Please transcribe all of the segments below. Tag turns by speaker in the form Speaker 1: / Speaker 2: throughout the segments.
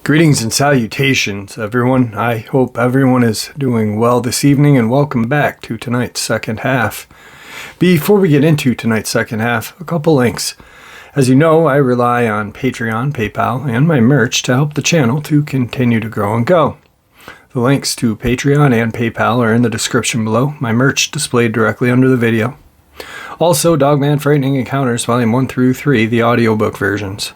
Speaker 1: Greetings and salutations, everyone. I hope everyone is doing well this evening, and welcome back to tonight's second half. Before we get into tonight's second half, a couple links. As you know, I rely on Patreon, PayPal, and my merch to help the channel to continue to grow and go. The links to Patreon and PayPal are in the description below, my merch displayed directly under the video. Also, Dogman Frightening Encounters Volume 1 through 3, the audiobook versions.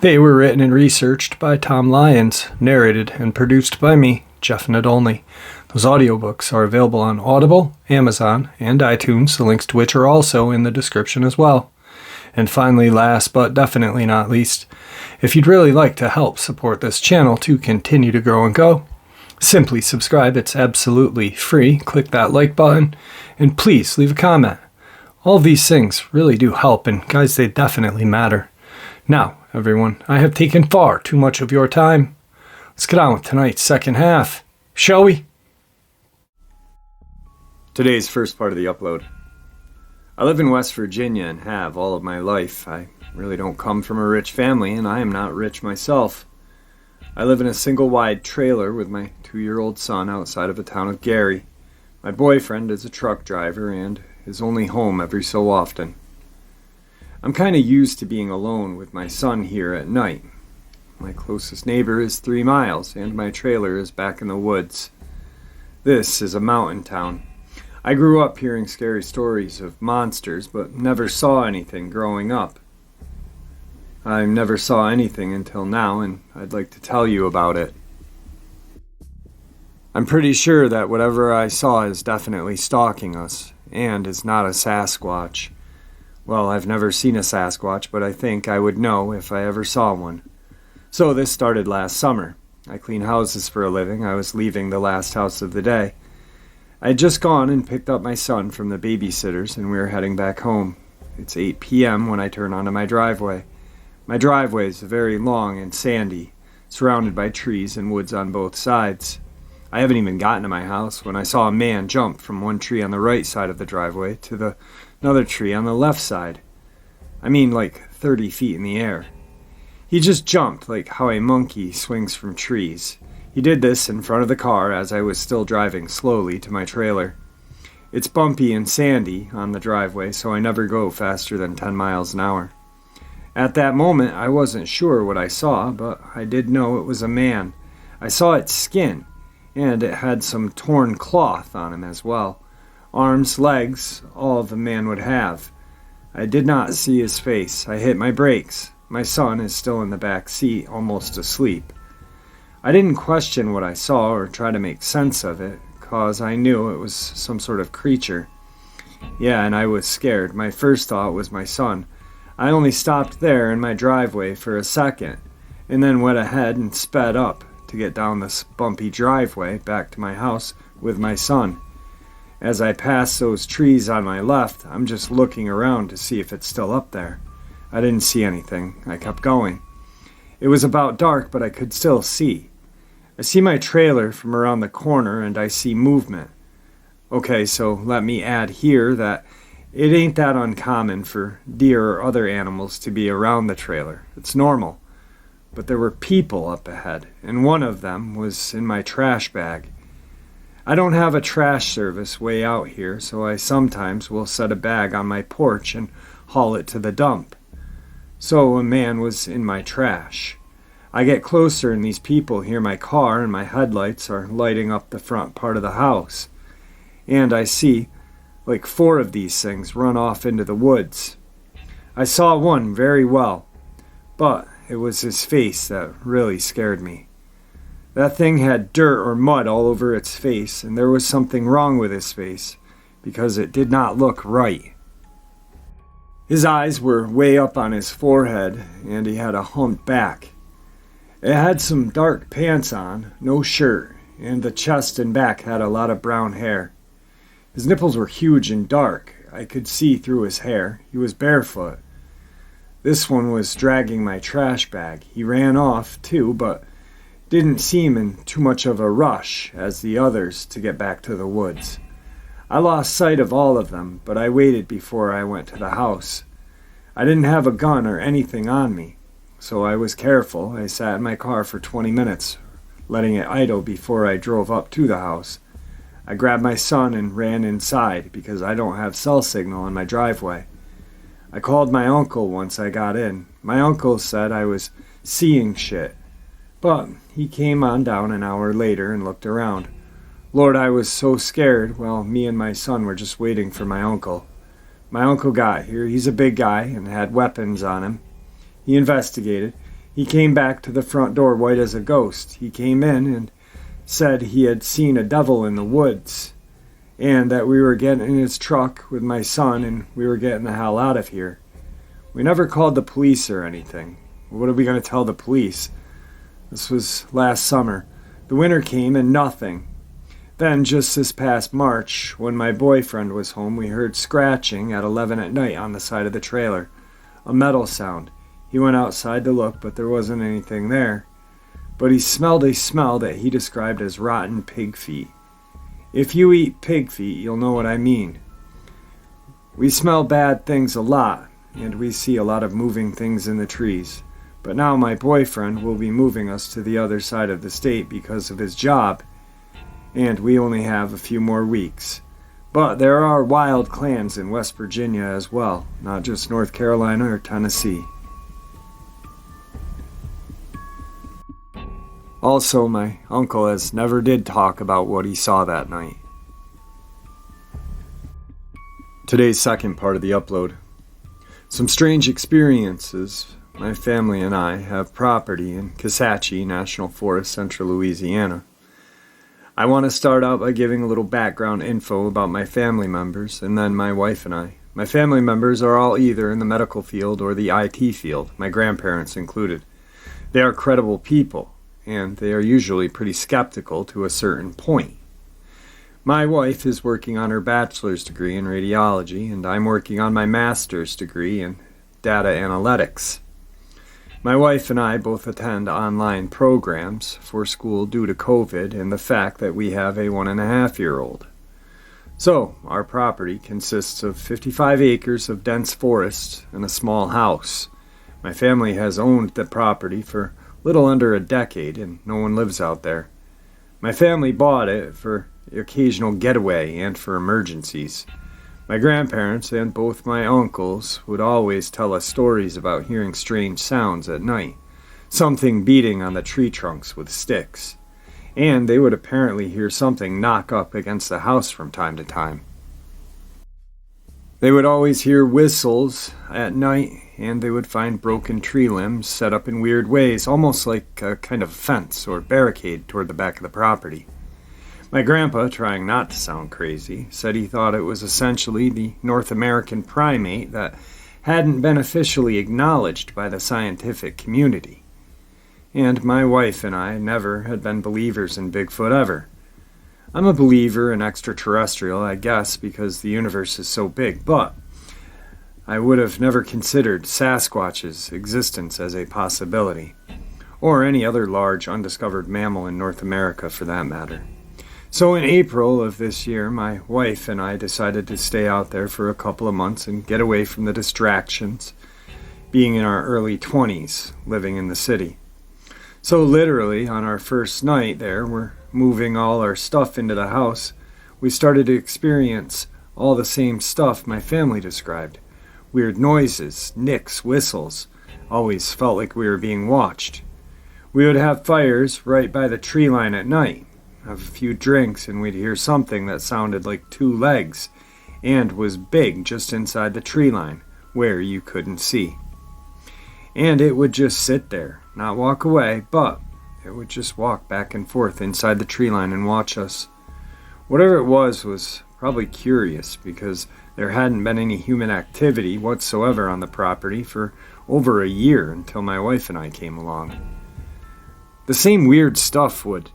Speaker 1: They were written and researched by Tom Lyons, narrated and produced by me, Jeff Nadolny. Those audiobooks are available on Audible, Amazon, and iTunes, the links to which are also in the description as well. And finally, last but definitely not least, if you'd really like to help support this channel to continue to grow and go, simply subscribe. It's absolutely free. Click that like button, and please leave a comment. All of these things really do help, and guys, they definitely matter. Now, everyone, I have taken far too much of your time. Let's get on with tonight's second half, shall we? Today's first part of the upload. I live in West Virginia and have all of my life. I really don't come from a rich family, and I am not rich myself. I live in a single-wide trailer with my 2-year-old son outside of the town of Gary. My boyfriend is a truck driver and is only home every so often. I'm kind of used to being alone with my son here at night. My closest neighbor is 3 miles, and my trailer is back in the woods. This is a mountain town. I grew up hearing scary stories of monsters, but never saw anything growing up. I never saw anything until now, and I'd like to tell you about it. I'm pretty sure that whatever I saw is definitely stalking us, and is not a Sasquatch. Well, I've never seen a Sasquatch, but I think I would know if I ever saw one. So this started last summer. I clean houses for a living. I was leaving the last house of the day. I had just gone and picked up my son from the babysitters, and we were heading back home. It's 8 p.m. when I turn onto my driveway. My driveway is very long and sandy, surrounded by trees and woods on both sides. I haven't even gotten to my house when I saw a man jump from one tree on the right side of the driveway to another tree on the left side. I mean, like 30 feet in the air. He just jumped like how a monkey swings from trees. He did this in front of the car as I was still driving slowly to my trailer. It's bumpy and sandy on the driveway, so I never go faster than 10 miles an hour. At that moment, I wasn't sure what I saw, but I did know it was a man. I saw its skin, and it had some torn cloth on him as well. Arms, legs, all the man would have. I did not see his face. I hit my brakes. My son is still in the back seat, almost asleep. I didn't question what I saw or try to make sense of it, cause I knew it was some sort of creature. Yeah, and I was scared. My first thought was my son. I only stopped there in my driveway for a second, and then went ahead and sped up to get down this bumpy driveway back to my house with my son. As I passed those trees on my left, I'm just looking around to see if it's still up there. I didn't see anything. I kept going. It was about dark, but I could still see. I see my trailer from around the corner, and I see movement. Okay, so let me add here that it ain't that uncommon for deer or other animals to be around the trailer. It's normal. But there were people up ahead, and one of them was in my trash bag. I don't have a trash service way out here, so I sometimes will set a bag on my porch and haul it to the dump. So a man was in my trash. I get closer, and these people hear my car, and my headlights are lighting up the front part of the house. And I see like 4 of these things run off into the woods. I saw one very well, but it was his face that really scared me. That thing had dirt or mud all over its face, and there was something wrong with his face, because it did not look right. His eyes were way up on his forehead, and he had a humped back. It had some dark pants on, no shirt, and the chest and back had a lot of brown hair. His nipples were huge and dark. I could see through his hair. He was barefoot. This one was dragging my trash bag. He ran off, too, but didn't seem in too much of a rush as the others to get back to the woods. I lost sight of all of them, but I waited before I went to the house. I didn't have a gun or anything on me, so I was careful. I sat in my car for 20 minutes, letting it idle before I drove up to the house. I grabbed my son and ran inside because I don't have cell signal in my driveway. I called my uncle once I got in. My uncle said I was seeing shit, but he came on down an hour later and looked around. Lord, I was so scared. Well, me and my son were just waiting for my uncle. My uncle got here. He's a big guy and had weapons on him. He investigated. He came back to the front door white as a ghost. He came in and said he had seen a devil in the woods and that we were getting in his truck with my son and we were getting the hell out of here. We never called the police or anything. What are we going to tell the police? This was last summer. The winter came and nothing. Then, just this past March, when my boyfriend was home, we heard scratching at 11 at night on the side of the trailer. A metal sound. He went outside to look, but there wasn't anything there. But he smelled a smell that he described as rotten pig feet. If you eat pig feet, you'll know what I mean. We smell bad things a lot, and we see a lot of moving things in the trees. But now my boyfriend will be moving us to the other side of the state because of his job, and we only have a few more weeks. But there are wild clans in West Virginia as well, not just North Carolina or Tennessee. Also, my uncle has never did talk about what he saw that night. Today's second part of the upload. Some strange experiences. My family and I have property in Kisatchie National Forest, central Louisiana. I want to start out by giving a little background info about my family members and then my wife and I. My family members are all either in the medical field or the IT field, my grandparents included. They are credible people, and they are usually pretty skeptical to a certain point. My wife is working on her bachelor's degree in radiology, and I'm working on my master's degree in data analytics. My wife and I both attend online programs for school due to COVID and the fact that we have a 1.5-year-old. So, our property consists of 55 acres of dense forest and a small house. My family has owned the property for little under a decade and no one lives out there. My family bought it for the occasional getaway and for emergencies. My grandparents and both my uncles would always tell us stories about hearing strange sounds at night, something beating on the tree trunks with sticks, and they would apparently hear something knock up against the house from time to time. They would always hear whistles at night, and they would find broken tree limbs set up in weird ways, almost like a kind of fence or barricade toward the back of the property. My grandpa, trying not to sound crazy, said he thought it was essentially the North American primate that hadn't been officially acknowledged by the scientific community. And my wife and I never had been believers in Bigfoot ever. I'm a believer in extraterrestrial, I guess, because the universe is so big, but I would have never considered Sasquatch's existence as a possibility, or any other large undiscovered mammal in North America for that matter. So in April of this year, my wife and I decided to stay out there for a couple of months and get away from the distractions, being in our early 20s, living in the city. So literally, on our first night there, we're moving all our stuff into the house. We started to experience all the same stuff my family described. Weird noises, nicks, whistles. Always felt like we were being watched. We would have fires right by the tree line at night. Have a few drinks and we'd hear something that sounded like 2 legs and was big just inside the tree line where you couldn't see. And it would just sit there, not walk away, but it would just walk back and forth inside the tree line and watch us. Whatever it was probably curious because there hadn't been any human activity whatsoever on the property for over a year until my wife and I came along. The same weird stuff would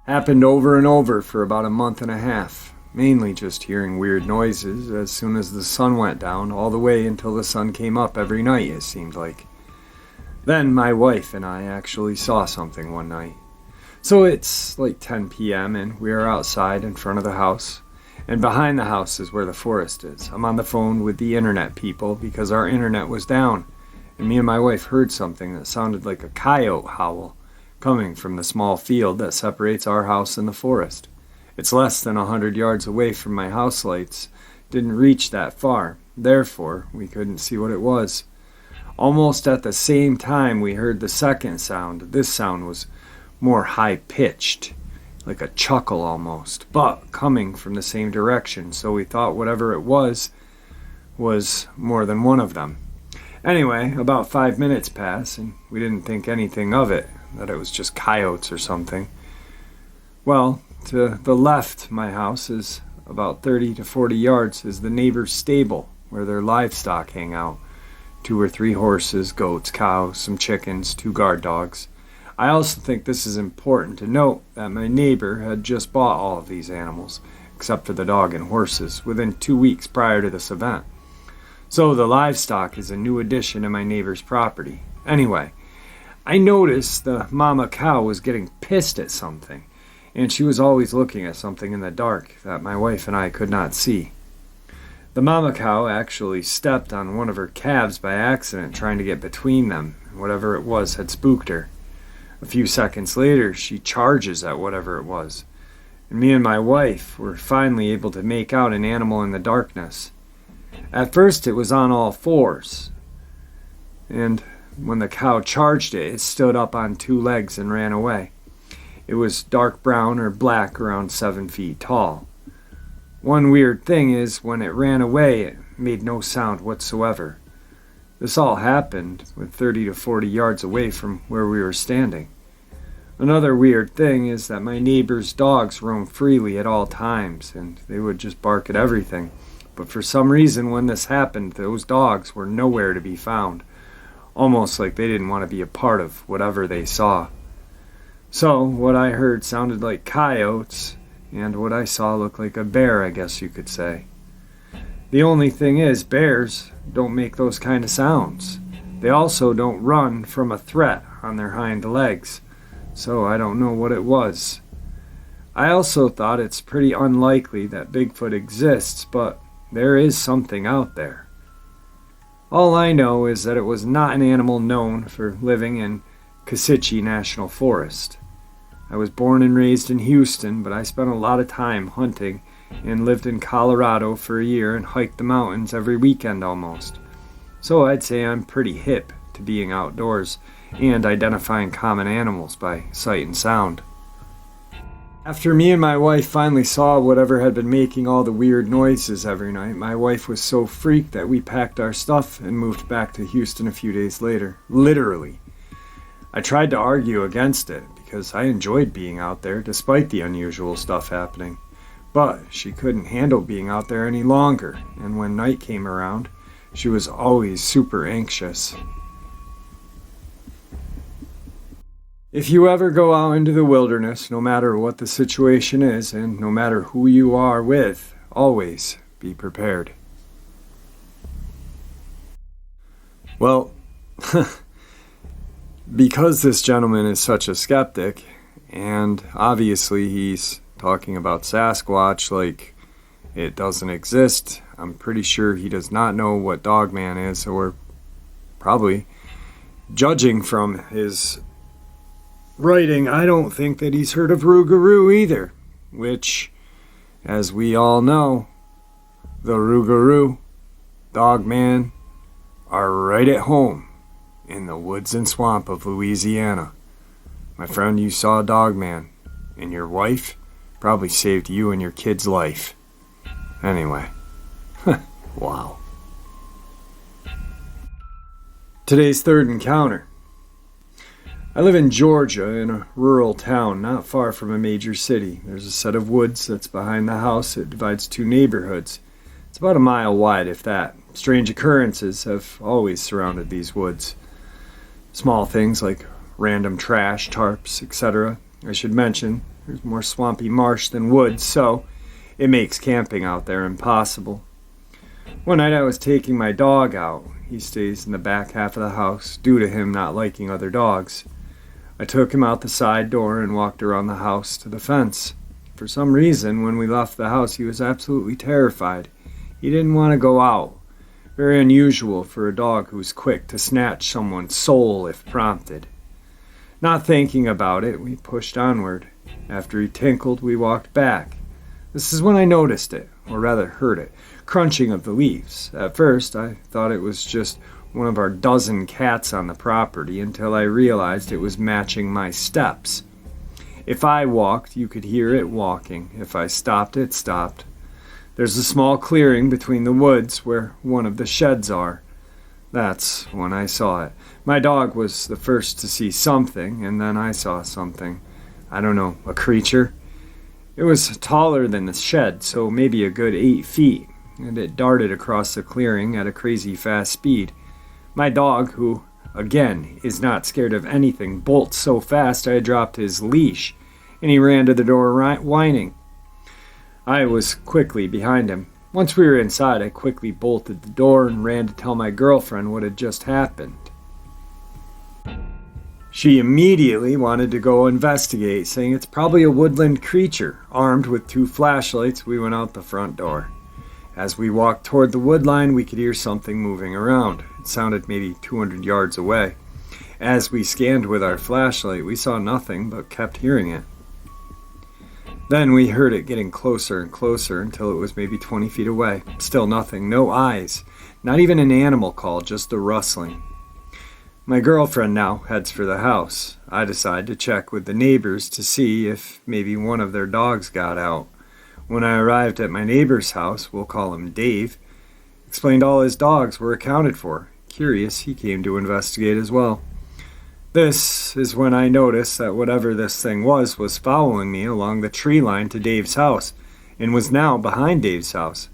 Speaker 1: happened over and over for about a month and a half, mainly just hearing weird noises as soon as the sun went down, all the way until the sun came up every night, it seemed like. Then my wife and I actually saw something one night. So it's like 10 p.m. and we are outside in front of the house, And behind the house is where the forest is. I'm on the phone with the internet people because our internet was down, and me and my wife heard something that sounded like a coyote howl coming from the small field that separates our house and the forest. It's less than 100 yards away from my house lights. Didn't reach that far. Therefore, we couldn't see what it was. Almost at the same time, we heard the second sound. This sound was more high-pitched, like a chuckle almost, but coming from the same direction, so we thought whatever it was more than one of them. Anyway, about 5 minutes passed, and we didn't think anything of it, that it was just coyotes or something. Well, to the left, my house is about 30 to 40 yards, is the neighbor's stable, where their livestock hang out. 2 or 3 horses, goats, cows, some chickens, 2 guard dogs. I also think this is important to note that my neighbor had just bought all of these animals, except for the dog and horses, within 2 weeks prior to this event. So the livestock is a new addition to my neighbor's property. Anyway, I noticed the mama cow was getting pissed at something, and she was always looking at something in the dark that my wife and I could not see. The mama cow actually stepped on one of her calves by accident, trying to get between them. Whatever it was had spooked her. A few seconds later, she charges at whatever it was, and me and my wife were finally able to make out an animal in the darkness. At first, it was on all fours, and when the cow charged it, it stood up on 2 legs and ran away. It was dark brown or black, around 7 feet tall. One weird thing is, when it ran away, it made no sound whatsoever. This all happened with 30 to 40 yards away from where we were standing. Another weird thing is that my neighbor's dogs roam freely at all times, and they would just bark at everything. But for some reason, when this happened, those dogs were nowhere to be found, almost like they didn't want to be a part of whatever they saw. So, what I heard sounded like coyotes, and what I saw looked like a bear, I guess you could say. The only thing is, bears don't make those kind of sounds. They also don't run from a threat on their hind legs, so I don't know what it was. I also thought it's pretty unlikely that Bigfoot exists, but there is something out there. All I know is that it was not an animal known for living in Kasichi National Forest. I was born and raised in Houston, but I spent a lot of time hunting and lived in Colorado for a year and hiked the mountains every weekend almost. So I'd say I'm pretty hip to being outdoors and identifying common animals by sight and sound. After me and my wife finally saw whatever had been making all the weird noises every night, my wife was so freaked that we packed our stuff and moved back to Houston a few days later. Literally. I tried to argue against it because I enjoyed being out there despite the unusual stuff happening. But she couldn't handle being out there any longer, and when night came around, she was always super anxious. If you ever go out into the wilderness, no matter what the situation is, and no matter who you are with, always be prepared. Well, because this gentleman is such a skeptic, and obviously he's talking about Sasquatch like it doesn't exist, I'm pretty sure he does not know what Dogman is, or probably, judging from his writing, I don't think that he's heard of Rougarou either, which, as we all know, the Rougarou, Dogman, are right at home in the woods and swamp of Louisiana. My friend, you saw Dogman, and your wife probably saved you and your kid's life. Anyway, wow. Today's third encounter. I live in Georgia, in a rural town not far from a major city. There's a set of woods that's behind the house. It divides 2 neighborhoods. It's about a mile wide, if that. Strange occurrences have always surrounded these woods. Small things like random trash, tarps, etc. I should mention, there's more swampy marsh than woods, so it makes camping out there impossible. One night I was taking my dog out. He stays in the back half of the house due to him not liking other dogs. I took him out the side door and walked around the house to the fence. For some reason, when we left the house, he was absolutely terrified. He didn't want to go out. Very unusual for a dog who's quick to snatch someone's soul if prompted. Not thinking about it, we pushed onward. After he tinkled, we walked back. This is when I noticed it, or rather heard it, crunching of the leaves. At first, I thought it was just one of our dozen cats on the property until I realized it was matching my steps. If I walked, you could hear it walking. If I stopped, it stopped. There's a small clearing between the woods where one of the sheds are. That's when I saw it. My dog was the first to see something, and then I saw something. I don't know, a creature? It was taller than the shed, so maybe a good 8 feet, and it darted across the clearing at a crazy fast speed. My dog, who, again, is not scared of anything, bolts so fast I dropped his leash, and he ran to the door whining. I was quickly behind him. Once we were inside, I quickly bolted the door and ran to tell my girlfriend what had just happened. She immediately wanted to go investigate, saying it's probably a woodland creature. Armed with 2 flashlights, we went out the front door. As we walked toward the wood line, we could hear something moving around. It sounded maybe 200 yards away. As we scanned with our flashlight, we saw nothing but kept hearing it. Then we heard it getting closer and closer until it was maybe 20 feet away. Still nothing, no eyes, not even an animal call, just a rustling. My girlfriend now heads for the house. I decide to check with the neighbors to see if maybe one of their dogs got out. When I arrived at my neighbor's house, we'll call him Dave, explained all his dogs were accounted for. Curious, he came to investigate as well. This is when I noticed that whatever this thing was following me along the tree line to Dave's house, and was now behind Dave's house.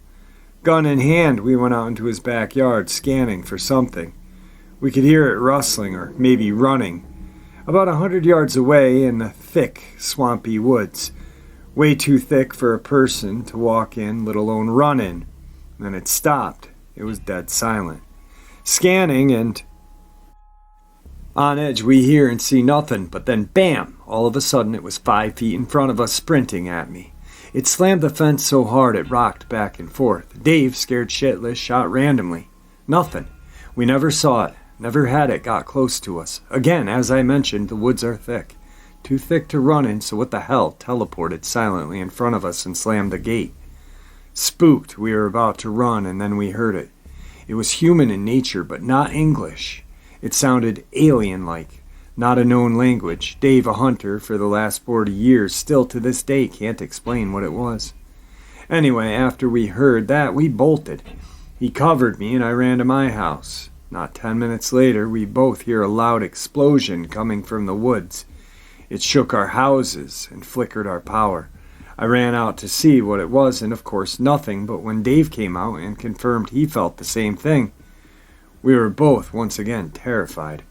Speaker 1: Gun in hand, we went out into his backyard, scanning for something. We could hear it rustling, or maybe running, about 100 yards away in the thick, swampy woods. Way too thick for a person to walk in, let alone run in. Then it stopped. It was dead silent. Scanning, and on edge we hear and see nothing, but then bam! All of a sudden it was 5 feet in front of us, sprinting at me. It slammed the fence so hard it rocked back and forth. Dave, scared shitless, shot randomly. Nothing. We never saw it. Never had it got close to us. Again, as I mentioned, the woods are thick. Too thick to run in, so what the hell, teleported silently in front of us and slammed the gate. Spooked, we were about to run, and then we heard it. It was human in nature, but not English. It sounded alien-like, not a known language. Dave, a hunter for the last 40 years, still to this day can't explain what it was. Anyway, after we heard that, we bolted. He covered me, and I ran to my house. Not 10 minutes later, we both hear a loud explosion coming from the woods. It shook our houses and flickered our power. I ran out to see what it was, and of course nothing, but when Dave came out and confirmed he felt the same thing, we were both once again terrified.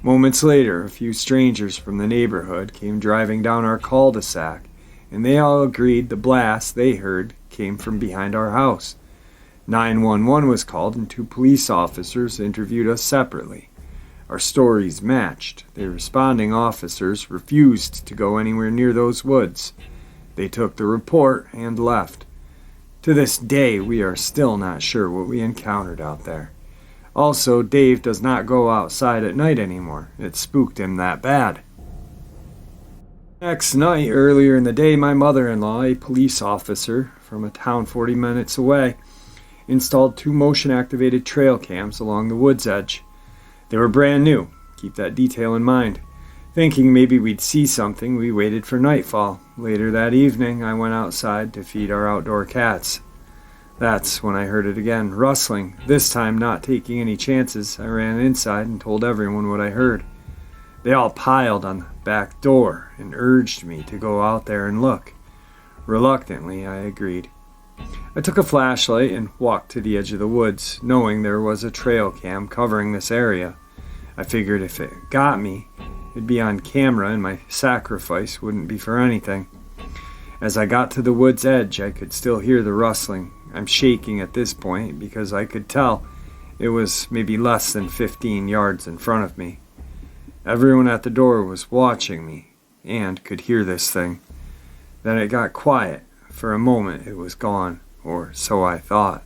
Speaker 1: Moments later, a few strangers from the neighborhood came driving down our cul-de-sac, and they all agreed the blast they heard came from behind our house. 911 was called, and 2 police officers interviewed us separately. Our stories matched. The responding officers refused to go anywhere near those woods. They took the report and left. To this day, we are still not sure what we encountered out there. Also, Dave does not go outside at night anymore. It spooked him that bad. Next night, earlier in the day, my mother-in-law, a police officer from a town 40 minutes away, installed 2 motion-activated trail cams along the woods edge. They were brand new. Keep that detail in mind. Thinking maybe we'd see something, we waited for nightfall. Later that evening, I went outside to feed our outdoor cats. That's when I heard it again, rustling. This time, not taking any chances, I ran inside and told everyone what I heard. They all piled on the back door and urged me to go out there and look. Reluctantly, I agreed. I took a flashlight and walked to the edge of the woods, knowing there was a trail cam covering this area. I figured if it got me, it'd be on camera and my sacrifice wouldn't be for anything. As I got to the wood's edge, I could still hear the rustling. I'm shaking at this point because I could tell it was maybe less than 15 yards in front of me. Everyone at the door was watching me and could hear this thing. Then it got quiet. For a moment it was gone, or so I thought.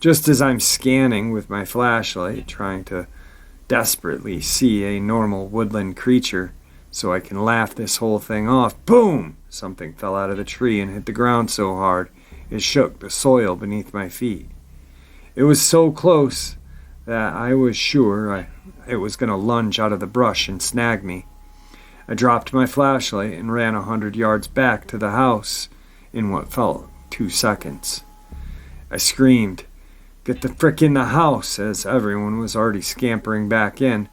Speaker 1: Just as I'm scanning with my flashlight, trying to desperately see a normal woodland creature so I can laugh this whole thing off, boom! Something fell out of the tree and hit the ground so hard it shook the soil beneath my feet. It was so close that I was sure it was going to lunge out of the brush and snag me. I dropped my flashlight and ran 100 yards back to the house in what felt 2 seconds. I screamed, "Get the frick in the house," as everyone was already scampering back in.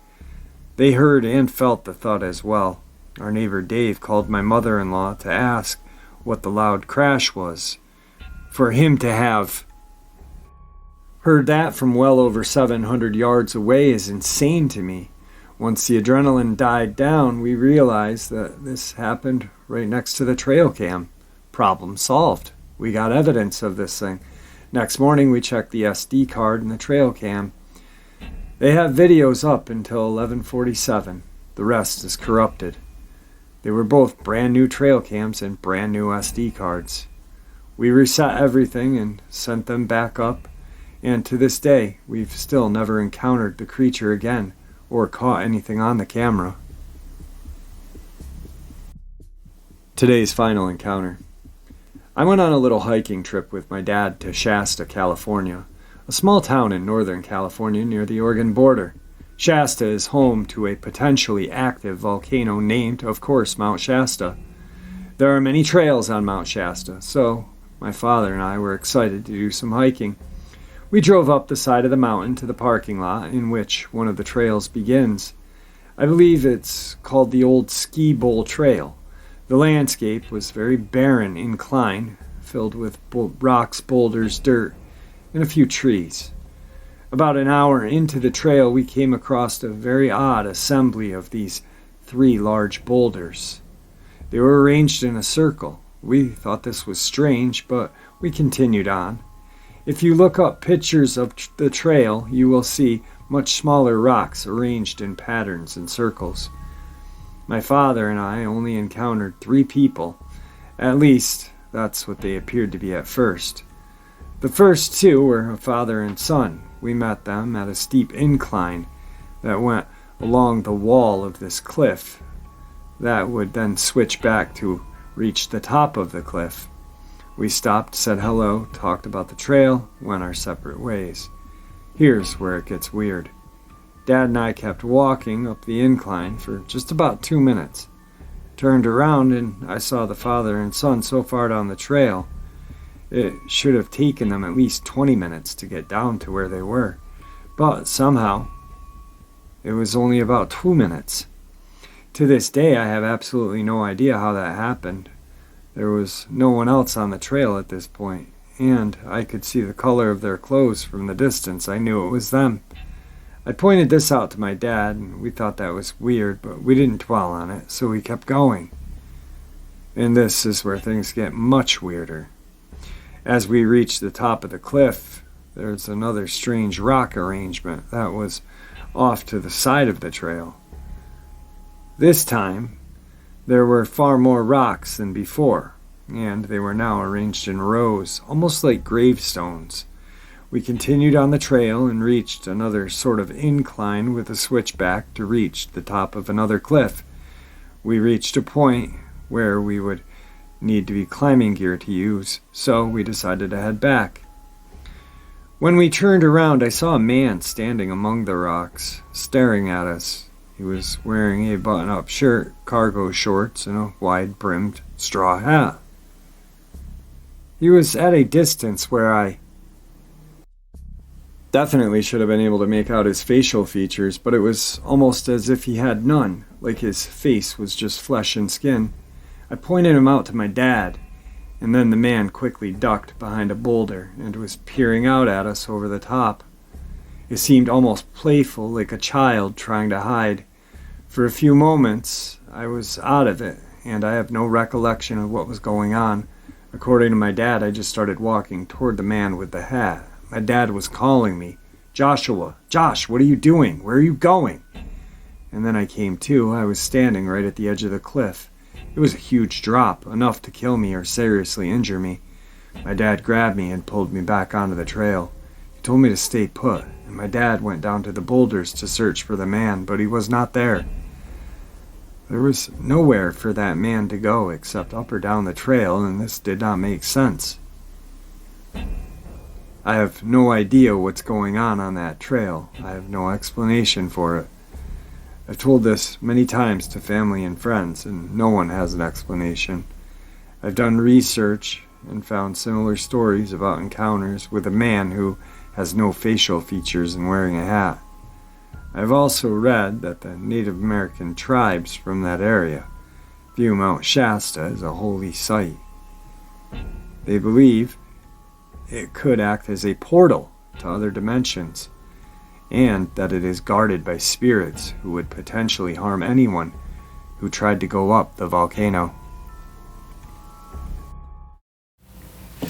Speaker 1: They heard and felt the thud as well. Our neighbor Dave called my mother-in-law to ask what the loud crash was. For him to have heard that from well over 700 yards away is insane to me. Once the adrenaline died down, we realized that this happened right next to the trail cam. Problem solved. We got evidence of this thing. Next morning, we checked the SD card and the trail cam. They have videos up until 11:47. The rest is corrupted. They were both brand new trail cams and brand new SD cards. We reset everything and sent them back up, and to this day, we've still never encountered the creature again or caught anything on the camera. Today's final encounter. I went on a little hiking trip with my dad to Shasta, California, a small town in Northern California near the Oregon border. Shasta is home to a potentially active volcano named, of course, Mount Shasta. There are many trails on Mount Shasta, so my father and I were excited to do some hiking. We drove up the side of the mountain to the parking lot in which one of the trails begins. I believe it's called the Old Ski Bowl Trail. The landscape was very barren incline, filled with rocks, boulders, dirt, and a few trees. About an hour into the trail, we came across a very odd assembly of these 3 large boulders. They were arranged in a circle. We thought this was strange, but we continued on. If you look up pictures of the trail, you will see much smaller rocks arranged in patterns and circles. My father and I only encountered 3 people. At least, that's what they appeared to be at first. The first 2 were a father and son. We met them at a steep incline that went along the wall of this cliff that would then switch back to reach the top of the cliff. We stopped, said hello, talked about the trail, went our separate ways. Here's where it gets weird. Dad and I kept walking up the incline for just about 2 minutes. Turned around and I saw the father and son so far down the trail. It should have taken them at least 20 minutes to get down to where they were. But somehow, it was only about 2 minutes. To this day, I have absolutely no idea how that happened. There was no one else on the trail at this point, and I could see the color of their clothes from the distance. I knew it was them. I pointed this out to my dad, and we thought that was weird, but we didn't dwell on it, so we kept going. And this is where things get much weirder. As we reached the top of the cliff, there's another strange rock arrangement that was off to the side of the trail. This time, there were far more rocks than before, and they were now arranged in rows, almost like gravestones. We continued on the trail and reached another sort of incline with a switchback to reach the top of another cliff. We reached a point where we would need to be climbing gear to use, so we decided to head back. When we turned around, I saw a man standing among the rocks, staring at us. He was wearing a button-up shirt, cargo shorts, and a wide-brimmed straw hat. He was at a distance where I definitely should have been able to make out his facial features, but it was almost as if he had none, like his face was just flesh and skin. I pointed him out to my dad, and then the man quickly ducked behind a boulder and was peering out at us over the top. It seemed almost playful, like a child trying to hide. For a few moments, I was out of it, and I have no recollection of what was going on. According to my dad, I just started walking toward the man with the hat. My dad was calling me, "Joshua, Josh, what are you doing? Where are you going?" And then I came to. I was standing right at the edge of the cliff, It was a huge drop, enough to kill me or seriously injure me. My dad grabbed me and pulled me back onto the trail. He told me to stay put, and my dad went down to the boulders to search for the man, but he was not there. There was nowhere for that man to go except up or down the trail, and this did not make sense. I have no idea what's going on that trail. I have no explanation for it. I've told this many times to family and friends, and no one has an explanation. I've done research and found similar stories about encounters with a man who has no facial features and wearing a hat. I've also read that the Native American tribes from that area view Mount Shasta as a holy site. They believe it could act as a portal to other dimensions, and that it is guarded by spirits who would potentially harm anyone who tried to go up the volcano.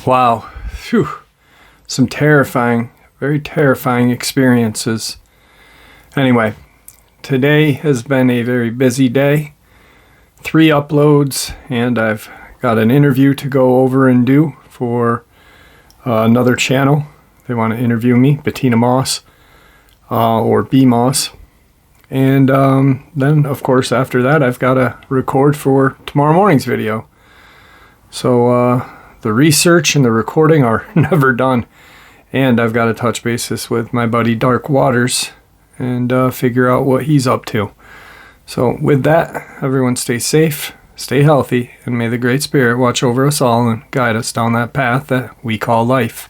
Speaker 1: Wow. Phew. Some terrifying, very terrifying experiences. Anyway, today has been a very busy day. 3 uploads, and I've got an interview to go over and do for another channel. They want to interview me, Bettina Moss, or B Moss. And then, of course, after that, I've got to record for tomorrow morning's video. So the research and the recording are never done. And I've got to touch bases with my buddy Dark Waters and figure out what he's up to. So with that, everyone stay safe, stay healthy, and may the Great Spirit watch over us all and guide us down that path that we call life.